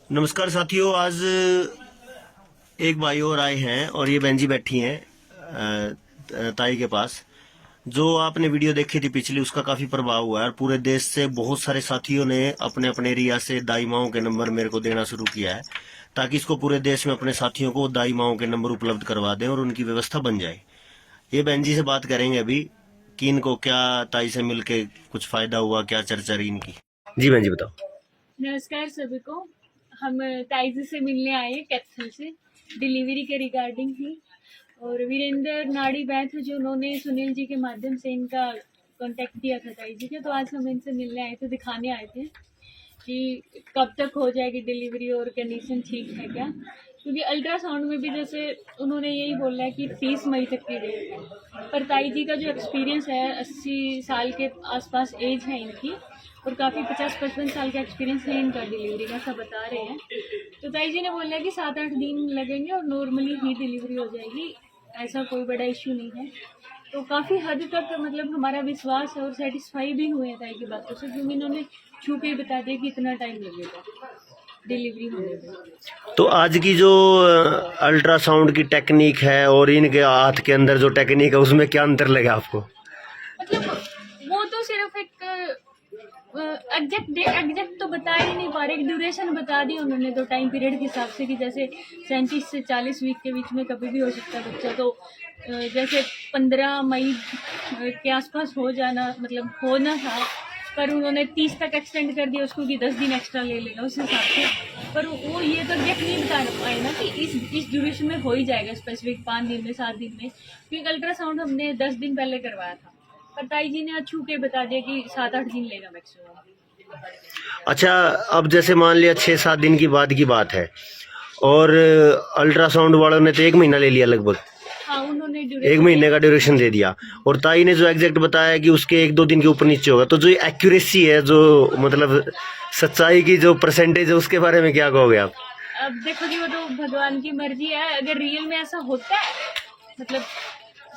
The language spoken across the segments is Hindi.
नमस्कार साथियों। आज एक भाई और आए हैं और ये बहन जी बैठी हैं ताई के पास। जो आपने वीडियो देखी थी पिछली, उसका काफी प्रभाव हुआ है और पूरे देश से बहुत सारे साथियों ने अपने अपने एरिया से दाई माओं के नंबर मेरे को देना शुरू किया है, ताकि इसको पूरे देश में अपने साथियों को दाई माओं के नंबर उपलब्ध करवा दें और उनकी व्यवस्था बन जाए। ये बहन जी से बात करेंगे अभी कि इनको क्या ताई से मिलके कुछ फायदा हुआ, क्या चर्चा रही इनकी। जी बहन जी बताओ। नमस्कार सभी को। हम ताइजी से मिलने आए हैं कैप्सूल से, डिलीवरी के रिगार्डिंग ही। और वीरेंद्र नाड़ी बैठ जो उन्होंने सुनील जी के माध्यम से इनका कांटेक्ट दिया था ताइजी के, तो आज हम इनसे मिलने आए थे, दिखाने आए थे कि कब तक हो जाएगी डिलीवरी और कंडीशन ठीक है क्या। क्योंकि अल्ट्रासाउंड में भी जैसे उन्होंने यही बोला है कि 30 मई तक की डेट है, पर ताई जी का जो एक्सपीरियंस है, 80 साल के आसपास एज है इनकी और काफ़ी 50-55 साल का एक्सपीरियंस है इनका डिलीवरी का, सब बता रहे हैं। तो ताई जी ने बोला है कि 7-8 दिन लगेंगे और नॉर्मली ही डिलीवरी हो जाएगी, ऐसा कोई बड़ा इश्यू नहीं है। तो काफ़ी हद तक मतलब हमारा विश्वास है और सेटिस्फाई भी हुए हैं ताई की बातों से, क्योंकि इन्होंने छू के ही बता दिया कि इतना टाइम लगेगा डिलीवरी होने में। तो आज की जो अल्ट्रासाउंड की टेक्निक है और इनके हाथ के अंदर जो टेक्निक है, उसमें क्या अंतर लगा आपको? मतलब वो तो सिर्फ एक एग्जैक्ट तो बता ही नहीं पा रहे, एक ड्यूरेशन बता दी उन्होंने, तो टाइम पीरियड के हिसाब से कि जैसे 37 से 40 वीक के बीच में कभी भी हो सकता है बच्चा। तो जैसे 15 मई के आसपास हो जाना, मतलब होना था, पर उन्होंने 30 तक एक्सटेंड कर दिया उसको कि 10 दिन एक्स्ट्रा ले लेगा उस हिसाब से। पर वो ये तो एग्जैक्ट नहीं बता पाए ना कि इस ड्यूरेशन में हो ही जाएगा स्पेसिफिक 5 दिन में, 7 दिन में, क्योंकि अल्ट्रासाउंड हमने 10 दिन पहले करवाया था। पर ताई जी ने आज छू के बता दिया कि 7-8 दिन लेगा मैक्सिमम। अच्छा, अब जैसे मान लिया 6-7 दिन की बाद की बात है और अल्ट्रासाउंड वालों ने तो 1 महीना ले लिया लगभग। हाँ, उन्होंने 1 महीने का ड्यूरेशन दे दिया और ताई ने जो एग्जैक्ट बताया कि उसके 1-2 दिन के ऊपर नीचे होगा। तो जो एक्यूरेसी है, जो मतलब सच्चाई की जो परसेंटेज है, उसके बारे में क्या कहोगे आप? अब देखो जी, वो तो भगवान की मर्जी है। अगर रियल में ऐसा होता है, मतलब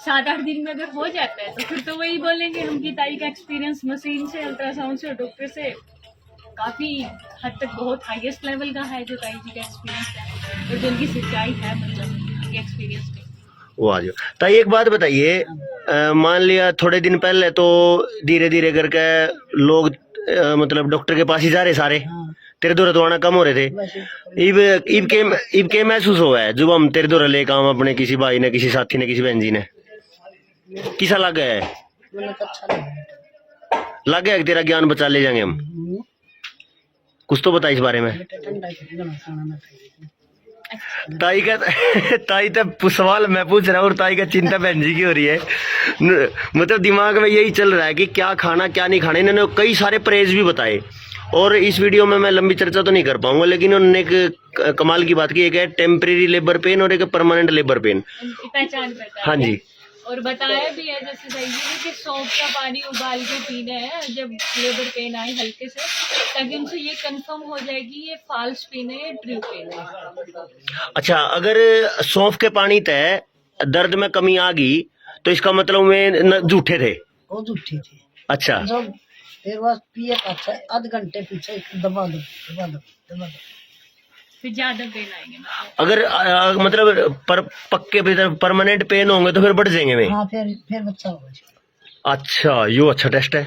7-8 दिन में अगर हो जाता है, तो फिर तो वही बोलेंगे हम कि ताई का एक्सपीरियंस मशीन से, अल्ट्रासाउंड से और डॉक्टर से काफ़ी हद तक बहुत हाईएस्ट लेवल का है जो ताई जी का एक्सपीरियंस है और जो उनकी सच्चाई है, मतलब उनके एक्सपीरियंस में। वो आ जाओ। ताई एक बात बताइए, मान लिया थोड़े दिन पहले तो धीरे धीरे करके लोग मतलब डॉक्टर के पास ही जा रहे सारे। तेरे दौरे तो आना कम हो रहे थे। इब इब के महसूस हुआ है जब हम तेरे दौरे ले काम अपने किसी भाई ने, किसी साथी ने, किसी बहन जी ने, किसा लग गया है? लग गया कि तेरा ज्ञान बचा ले जाएंगे हम? कुछ तो बता इस बारे में। ताई का ताई तो सवाल मैं पूछ रहा हूँ और ताई का चिंता बहन जी की हो रही है। मतलब दिमाग में यही चल रहा है कि क्या खाना क्या नहीं खाना। इन्होंने कई सारे परहेज भी बताए और इस वीडियो में मैं लंबी चर्चा तो नहीं कर पाऊंगा, लेकिन उन्होंने एक कमाल की बात की, एक है टेम्परेरी लेबर पेन और एक परमानेंट लेबर पेन। पहचान करता है। हाँ जी। और बताया भी है जैसे सही है कि सौंफ का पानी उबाल के पीना है जब लेबर पेन आए हल्के से, ताकि उनसे ये कंफर्म हो जाएगी ये फॉल्स पेन है या ट्रू पेन है। अच्छा, अगर सौंफ के पानी तय दर्द में कमी आ गई तो इसका मतलब वे झूठे थे? वो झूठी थी। अच्छा, जब फिर बस पिए अच्छा आध घंटे पीछे दबा दो दबा दो दबा दो, फिर ज्यादा पेन आएंगे। अगर मतलब पक्के परमानेंट पेन होंगे तो फिर बढ़ जाएंगे वे? हाँ, फिर बच्चा होगा। अच्छा, यो अच्छा टेस्ट है।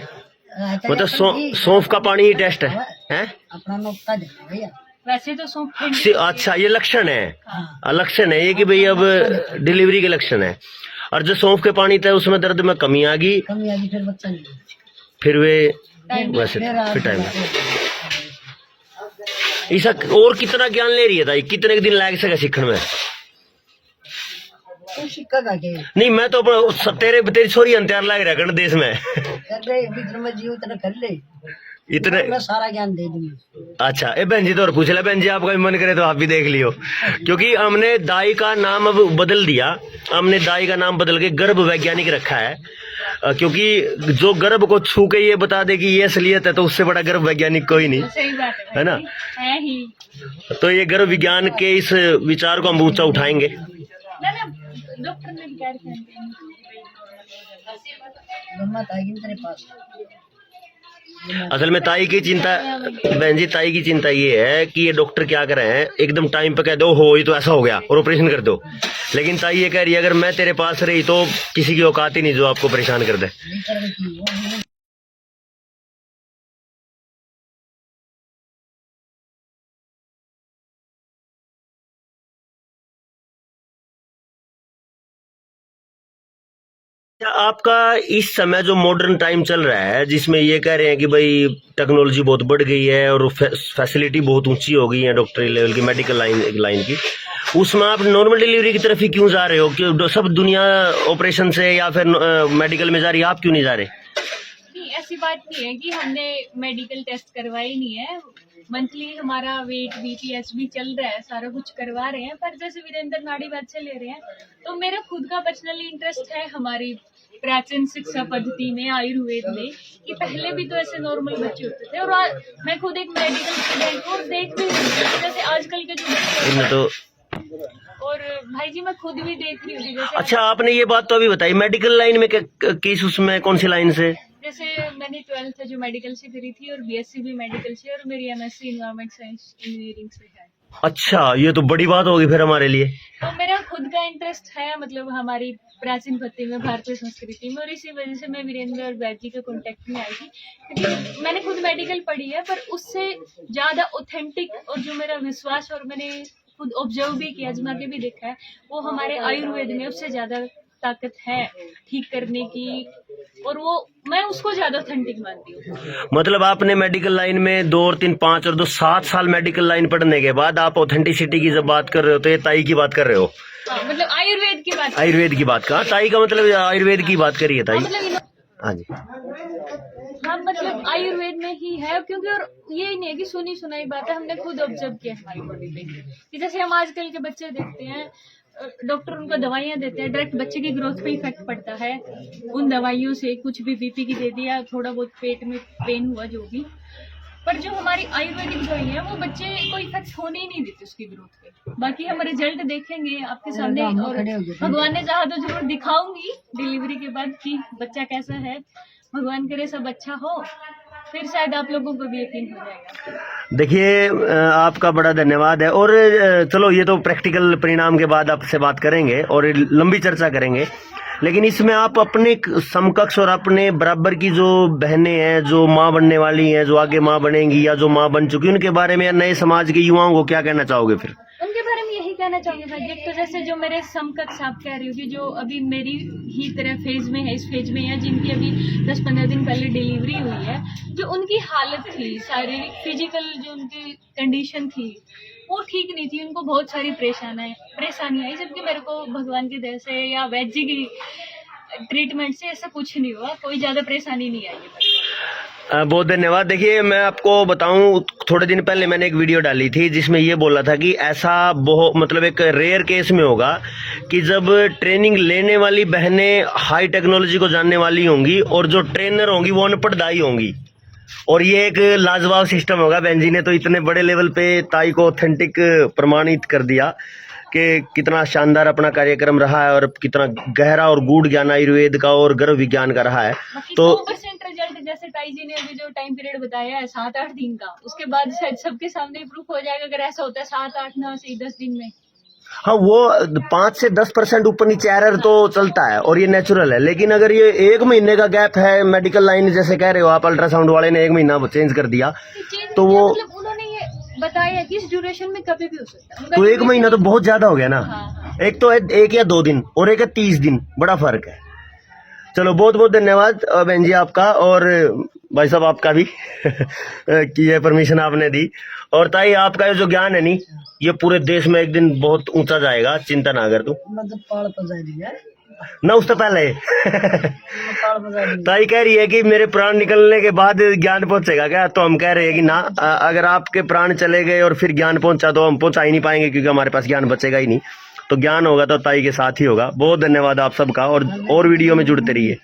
मतलब सौंफ का पानी ही टेस्ट है, हैं? अपना नुक्ता देना भैया। वैसे तो सौंफ अच्छा, ये लक्षण है। हाँ। लक्षण है ये कि भाई अब डिलीवरी के लक्षण है। और जो सौंफ के पानी था उसमें दर्द में कमी आ गई, फिर बच्चा नहीं होगा। फिर वे वैसे फिर टाइम ऐसा। और कितना ज्ञान ले रही है था, कितने दिन लग सके सीखने में? तो सिक्का का के नहीं, मैं तो तेरी छोरी अंत्यार लग रहा है देश में। कर ले भीतर में जीव इतना कर ले, इतने मैं सारा ज्ञान दे दूंगा। अच्छा, ए बहन जी तो और पूछ ले। बहन जी आपका भी मन करे तो आप भी देख लियो, क्योंकि हमने दाई का नाम अब बदल दिया। हमने दाई का नाम बदल के गर्भ वैज्ञानिक रखा है, क्योंकि जो गर्भ को छू के ये बता दे कि ये असलियत है तो उससे बड़ा गर्भ वैज्ञानिक कोई नहीं। सही बात है ना? है ही। तो ये गर्भ विज्ञान के इस विचार को हम ऊंचा उठाएंगे। डॉक्टर ने भी कह हिम्मत आएगी तेरे पास। असल में ताई की चिंता, बहन जी ताई की चिंता ये है कि ये डॉक्टर क्या कर रहे हैं, एकदम टाइम पे कह दो हो ये तो ऐसा हो गया और ऑपरेशन कर दो। लेकिन ताई ये कह रही है अगर मैं तेरे पास रही तो किसी की औकात ही नहीं जो आपको परेशान कर दे। आपका इस समय जो मॉडर्न टाइम चल रहा है जिसमें ये कह रहे हैं कि भाई टेक्नोलॉजी बहुत बढ़ गई है और फैसिलिटी बहुत ऊंची हो गई है डॉक्टरी लेवल की, मेडिकल लाइन की, उसमें आप नॉर्मल डिलीवरी की तरफ ही क्यों जा रहे हो? क्यों सब दुनिया ऑपरेशन से या फिर मेडिकल में जा रही है, आप क्यों नहीं जा रहे? नहीं, ऐसी बात नहीं है कि हमने मेडिकल टेस्ट करवाई नहीं है। मंथली हमारा वेट बीपी एचबी चल रहा है, सारा कुछ करवा रहे हैं। पर जैसे वीरेंद्र नाड़ी वैद से ले रहे हैं तो मेरा खुद का पर्सनली इंटरेस्ट है हमारी प्राचीन शिक्षा पद्धति में, आयुर्वेद में, कि पहले भी तो ऐसे नॉर्मल बच्चे होते थे। और मैं खुद एक मेडिकल स्टूडेंट हूँ और देख भी रही हूँ जैसे आजकल के जो बच्चे तो और भाई जी मैं खुद भी देख रही हूँ जैसे। अच्छा, आपने ये बात तो अभी बताई, मेडिकल लाइन में किस उसमें कौन सी लाइन से? जैसे मैंने 12th जो मेडिकल से करी थी और बीएससी भी मेडिकल से, और मेरी एमएससी इन्वायरमेंट साइंस इंजीनियरिंग से है। अच्छा, ये तो बड़ी बात होगी फिर हमारे लिए। तो मेरा खुद का इंटरेस्ट है मतलब हमारी प्राचीन पद्धति में, भारतीय संस्कृति में, और इसी वजह से मैं वीरेंद्र और वैद जी के कॉन्टेक्ट में आई थी क्योंकि मैंने खुद मेडिकल पढ़ी है पर उससे ज़्यादा ऑथेंटिक और जो मेरा विश्वास और मैंने खुद ऑब्जर्व भी किया, आजमा के भी देखा है, वो हमारे आयुर्वेद में उससे ज़्यादा ताकत है ठीक करने की, और वो मैं उसको ज्यादा ऑथेंटिक मानती हूँ। मतलब आपने मेडिकल लाइन में 2 और 3 5 और 2 7 साल मेडिकल लाइन पढ़ने के बाद आप ऑथेंटिसिटी की जब बात कर रहे हो तो ये ताई की बात कर रहे हो? मतलब आयुर्वेद की बात, आयुर्वेद की बात का ताई का मतलब आयुर्वेद की बात करिए ताई। हाँ जी, हाँ मतलब आयुर्वेद में ही है क्योंकि, और ये नहीं है कि सुनी सुनाई बात है, हमने खुद ऑब्जर्व किया हमारी बॉडी पे कि जैसे हम आजकल के बच्चे देखते हैं डॉक्टर उनको दवाइयाँ देते हैं, डायरेक्ट बच्चे की ग्रोथ पे इफेक्ट पड़ता है उन दवाइयों से, कुछ भी बीपी की दे दिया, थोड़ा बहुत पेट में पेन हुआ जो भी, पर जो हमारी आयुर्वेदिक दवाई है वो बच्चे को इफेक्ट होने ही नहीं देते उसकी ग्रोथ पे। बाकी हम रिजल्ट देखेंगे आपके सामने और भगवान ने चाहा तो जरूर दिखाऊंगी डिलीवरी के बाद कि बच्चा कैसा है। भगवान करे सब अच्छा हो, फिर शायद आप लोगों को भी यकीन हो जाएगा। देखिए आपका बड़ा धन्यवाद है। और चलो ये तो प्रैक्टिकल परिणाम के बाद आपसे बात करेंगे और लंबी चर्चा करेंगे, लेकिन इसमें आप अपने समकक्ष और अपने बराबर की जो बहनें हैं जो माँ बनने वाली हैं, जो आगे माँ बनेंगी या जो माँ बन चुकी, उनके बारे में या नए समाज के युवाओं को क्या कहना चाहोगे? फिर उनके बारे में यही कहना चाहूंगी भाई, एक तो जैसे जो मेरे समकक्ष आप कह रही हो कि जो अभी मेरी ही तरह फेज में है, इस फेज में है, जिनकी अभी 10-15 दिन पहले डिलीवरी हुई है, जो उनकी हालत थी शारीरिक फिजिकल जो उनकी कंडीशन थी वो ठीक नहीं थी, उनको बहुत सारी परेशानियां आई, जबकि मेरे को भगवान की दया से या वैद्य जी की ट्रीटमेंट से ऐसा कुछ नहीं हुआ, कोई ज्यादा परेशानी नहीं आई। बहुत धन्यवाद। देखिए मैं आपको बताऊं, थोड़े दिन पहले मैंने एक वीडियो डाली थी जिसमें ये बोला था कि ऐसा बहुत मतलब एक रेयर केस में होगा कि जब ट्रेनिंग लेने वाली बहनें हाई टेक्नोलॉजी को जानने वाली होंगी और जो ट्रेनर होंगी वो अनपढ़ दाई होंगी, और ये एक लाजवाब सिस्टम होगा। बहन जी ने तो इतने बड़े लेवल पे ताई को ऑथेंटिक प्रमाणित कर दिया कि कितना शानदार अपना कार्यक्रम रहा है और कितना गहरा और गूढ़ ज्ञान आयुर्वेद का और गर्भ विज्ञान का रहा है। तो 100% रिजल्ट जैसे ताई जी ने अभी जो टाइम पीरियड बताया है 7-8 दिन का, उसके बाद शायद सबके सामने प्रूफ हो जाएगा अगर ऐसा होता है 7-8 9 से 10 दिन में। हाँ, वो 5 से 10% ऊपर नीचे एरर तो चलता है और ये नेचुरल है, लेकिन अगर ये 1 महीने का गैप है, मेडिकल लाइन जैसे कह रहे हो आप, अल्ट्रासाउंड वाले ने 1 महीना चेंज कर दिया तो वो मतलब उन्होंने ये बताया कि इस ड्यूरेशन में कभी भी हो सकता है, तो 1 महीना तो बहुत ज्यादा हो गया ना। हाँ। एक तो 1 या 2 दिन और एक है 30 दिन, बड़ा फर्क है। चलो बहुत बहुत धन्यवाद बहन जी आपका, और भाई साहब आपका भी कि ये परमिशन आपने दी। और ताई आपका ये जो ज्ञान है नी, ये पूरे देश में एक दिन बहुत ऊंचा जाएगा, चिंता ना कर तू। मतलब पाल पजा दिया ना उससे पहले पाल पजा दिया। ताई कह रही है कि मेरे प्राण निकलने के बाद ज्ञान पहुंचेगा क्या, तो हम कह रहे हैं कि ना, अगर आपके प्राण चले गए और फिर ज्ञान पहुंचा तो हम पहुंचा ही नहीं पाएंगे, क्योंकि हमारे पास ज्ञान बचेगा ही नहीं। तो ज्ञान होगा तो ताई के साथ ही होगा। बहुत धन्यवाद आप सबका, और वीडियो में जुड़ते रहिए।